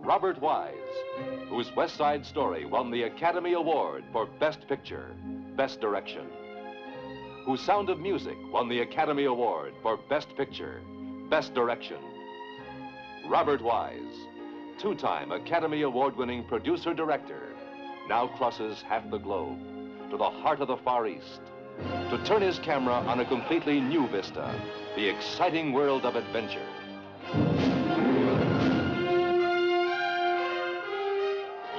Robert Wise, whose West Side Story won the Academy Award for Best Picture, Best Direction, whose Sound of Music won the Academy Award for Best Picture, Best Direction. Robert Wise, two-time Academy Award-winning producer-director, now crosses half the globe to the heart of the Far East to turn his camera on a completely new vista, the exciting world of adventure.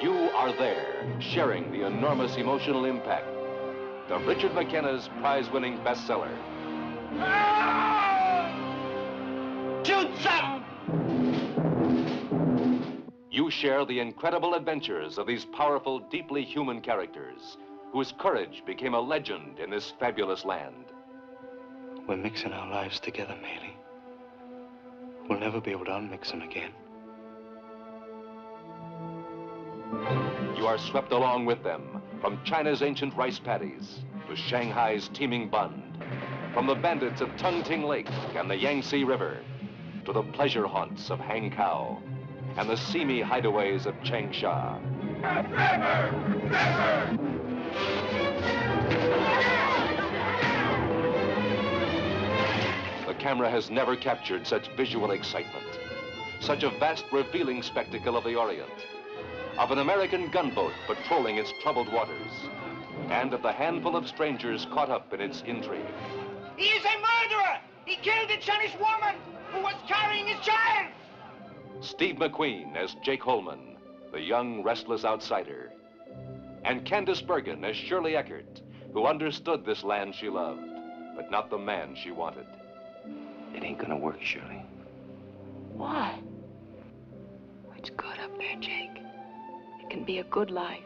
You are there, sharing the enormous emotional impact of Richard McKenna's prize-winning bestseller. Shoot some! You share the incredible adventures of these powerful, deeply human characters whose courage became a legend in this fabulous land. We're mixing our lives together, Maylie. We'll never be able to unmix them again. You are swept along with them from China's ancient rice paddies to Shanghai's teeming bund, from the bandits of Tung-Ting Lake and the Yangtze River to the pleasure haunts of Hankow and the seamy hideaways of Changsha. The camera has never captured such visual excitement, such a vast revealing spectacle of the Orient, of an American gunboat patrolling its troubled waters, and of the handful of strangers caught up in its intrigue. He is a murderer! He killed a Chinese woman who was carrying his child! Steve McQueen as Jake Holman, the young, restless outsider. And Candice Bergen as Shirley Eckert, who understood this land she loved, but not the man she wanted. It ain't gonna work, Shirley. Why? It's good up there, Jake. It can be a good life.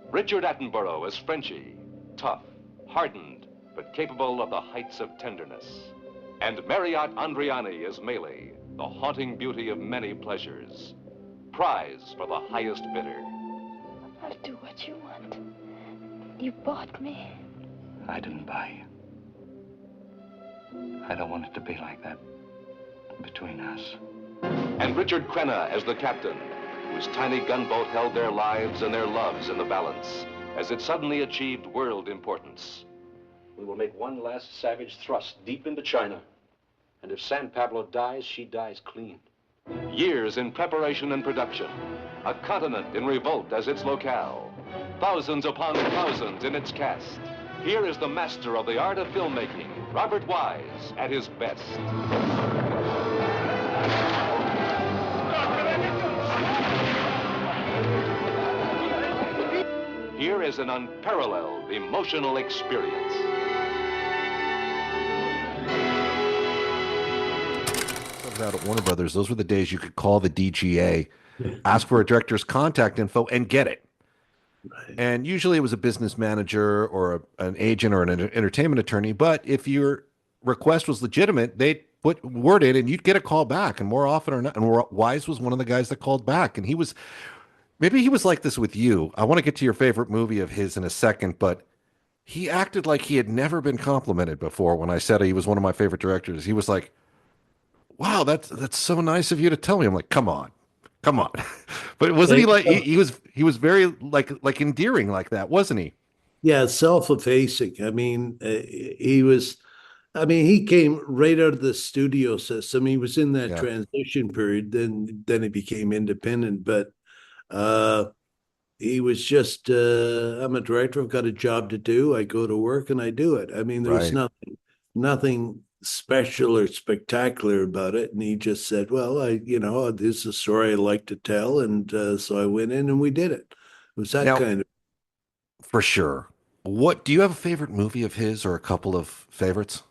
Richard Attenborough as Frenchie, tough, hardened, but capable of the heights of tenderness. And Marriott Andriani as Maylie, the haunting beauty of many pleasures. Prize for the highest bidder. I'll do what you want. You bought me. I didn't buy you. I don't want it to be like that between us. And Richard Crenna as the captain, whose tiny gunboat held their lives and their loves in the balance as it suddenly achieved world importance. We will make one last savage thrust deep into China. And if San Pablo dies, she dies clean. Years in preparation and production. A continent in revolt as its locale. Thousands upon thousands in its cast. Here is the master of the art of filmmaking, Robert Wise, at his best. Here is an unparalleled emotional experience. Out at Warner Brothers, those were the days you could call the DGA, ask for a director's contact info, and get it. Right. And usually it was a business manager or an agent or an entertainment attorney. But if your request was legitimate, they'd put word in and you'd get a call back. And more often or not, and Wise was one of the guys that called back. And maybe he was like this with you. I want to get to your favorite movie of his in a second, but he acted like he had never been complimented before. When I said he was one of my favorite directors, he was like, wow, that's so nice of you to tell me. I'm like, come on. But wasn't he like he was very like endearing like that, wasn't he? Yeah, self-effacing. I mean, he came right out of the studio system. He was in that transition period. Then he became independent. But he was just, I'm a director. I've got a job to do. I go to work and I do it. I mean, there was nothing special or spectacular about it. And he just said, well, this is a story I like to tell. And so I went in and we did it. It was that kind of. For sure. What do you have a favorite movie of his or a couple of favorites?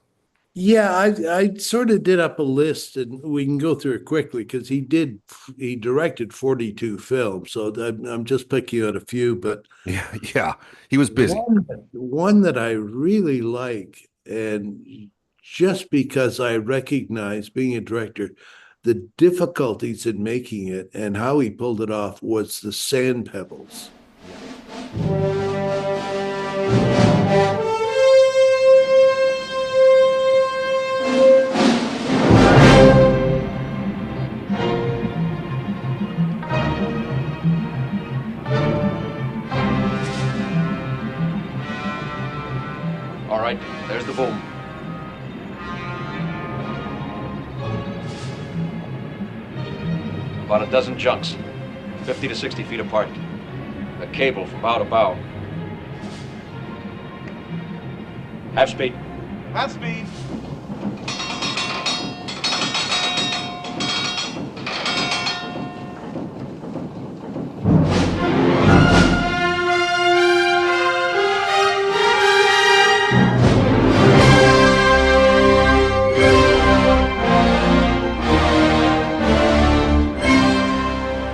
Yeah, I sort of did up a list and we can go through it quickly because he directed 42 films. So I'm just picking out a few, but yeah, he was busy. One that I really like, and just because I recognize, being a director, the difficulties in making it and how he pulled it off, was The Sand Pebbles. There's the boom. About a dozen junks, 50 to 60 feet apart. A cable from bow to bow. Half speed. Half speed.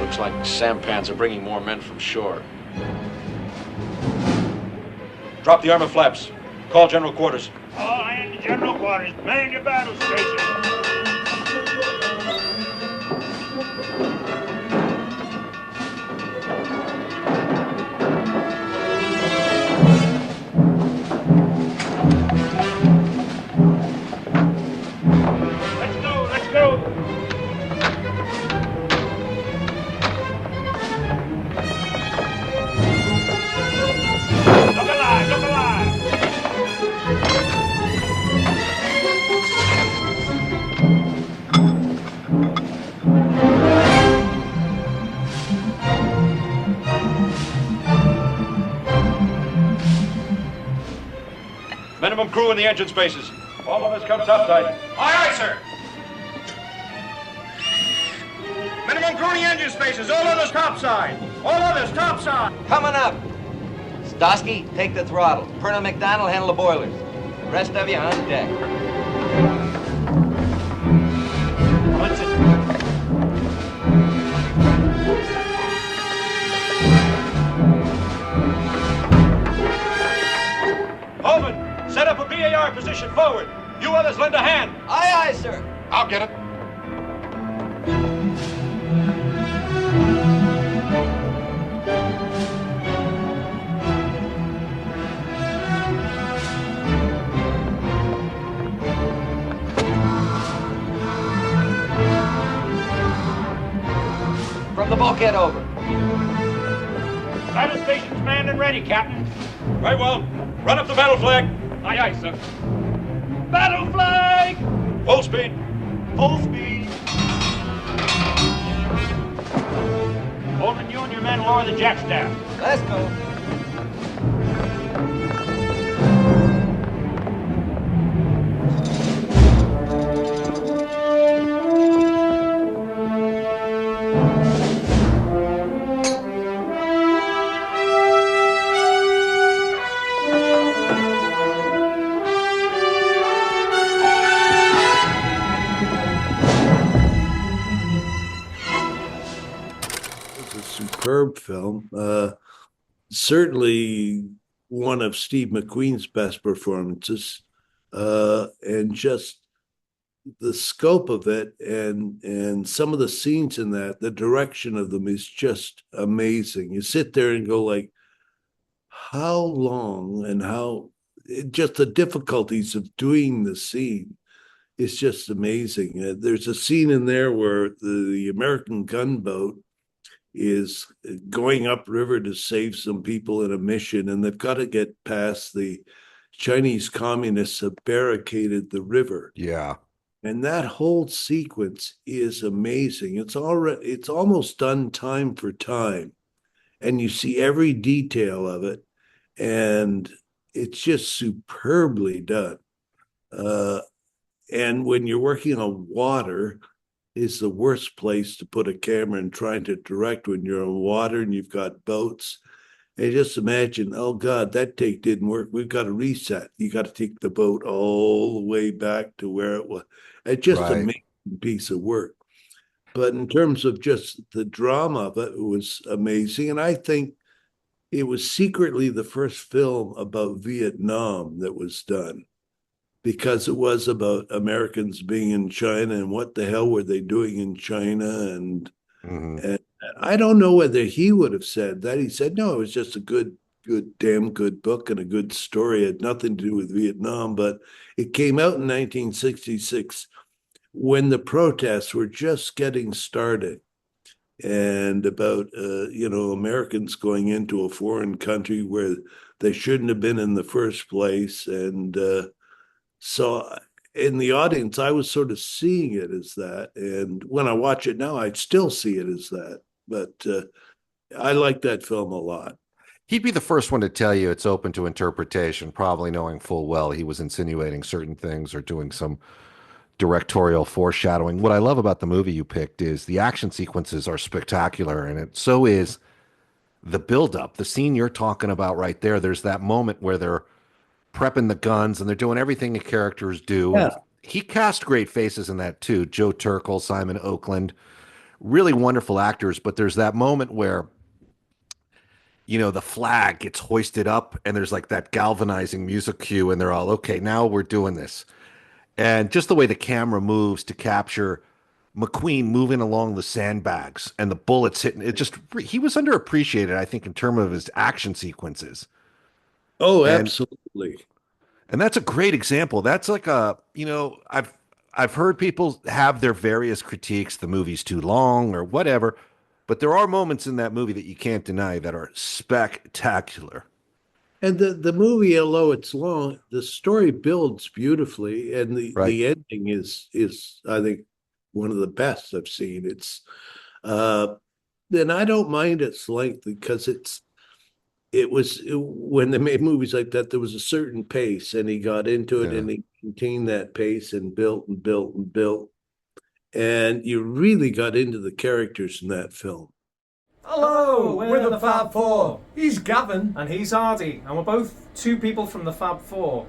Looks like sampans are bringing more men from shore. Drop the armor flaps. Call general quarters. All hands to general quarters. Man your battle station. Let's go. Look alive. Minimum crew in the engine spaces. All of us come topside. Aye, sir. Minimum crew in the engine spaces. All others topside. Coming up. Stosky, take the throttle. Colonel McDonald, handle the boilers. Rest of you on deck. What's it? Holman, set up a BAR position forward. You others lend a hand. Aye, aye, sir. I'll get it. From the bulkhead over. Battle station's manned and ready, Captain. Right well. Run up the battle flag. Aye, sir. Battle flag! Full speed. Full speed. Holman, you and your men lower the jackstaff. Let's go. Superb film. Certainly one of Steve McQueen's best performances. And just the scope of it and some of the scenes in that, the direction of them is just amazing. You sit there and go like, how long and how just the difficulties of doing the scene is just amazing. There's a scene in there where the American gunboat is going upriver to save some people in a mission, and they've got to get past the Chinese communists have barricaded the river. Yeah. And that whole sequence is amazing. It's almost done time for time. And you see every detail of it, and it's just superbly done. And when you're working on water, is the worst place to put a camera and trying to direct when you're on water and you've got boats. And just imagine, oh God, that take didn't work. We've got to reset. You got to take the boat all the way back to where it was. It's just an amazing piece of work. But in terms of just the drama of it, it was amazing. And I think it was secretly the first film about Vietnam that was done, because it was about Americans being in China and what the hell were they doing in China. And I don't know whether he would have said that. He said, no, it was just a damn good book and a good story. It had nothing to do with Vietnam, but it came out in 1966 when the protests were just getting started, and about, Americans going into a foreign country where they shouldn't have been in the first place. And So in the audience, I was sort of seeing it as that. And when I watch it now, I still see it as that. But I like that film a lot. He'd be the first one to tell you it's open to interpretation, probably knowing full well he was insinuating certain things or doing some directorial foreshadowing. What I love about the movie you picked is the action sequences are spectacular, and so is the buildup. The scene you're talking about right there, there's that moment where they're prepping the guns and they're doing everything the characters do. Yeah. He cast great faces in that too. Joe Turkel, Simon Oakland, really wonderful actors. But there's that moment where, the flag gets hoisted up and there's like that galvanizing music cue and they're all, okay, now we're doing this. And just the way the camera moves to capture McQueen moving along the sandbags and the bullets hitting, he was underappreciated, I think, in terms of his action sequences. Oh, absolutely. And that's a great example. That's like I've heard people have their various critiques, the movie's too long or whatever, but there are moments in that movie that you can't deny that are spectacular. And the movie, although it's long, the story builds beautifully, and the ending is I think one of the best I've seen. It's and I don't mind its length because it was when they made movies like that, there was a certain pace, and he got into it and he maintained that pace and built and built and built, and you really got into the characters in that film. Hello, we're the Fab Four. He's Gavin. And he's Ardy, and we're both two people from the Fab Four.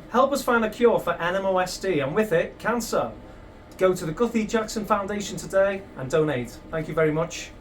Help us find a cure for NMOSD, and with it, cancer. Go to the Guthrie Jackson Foundation today and donate. Thank you very much.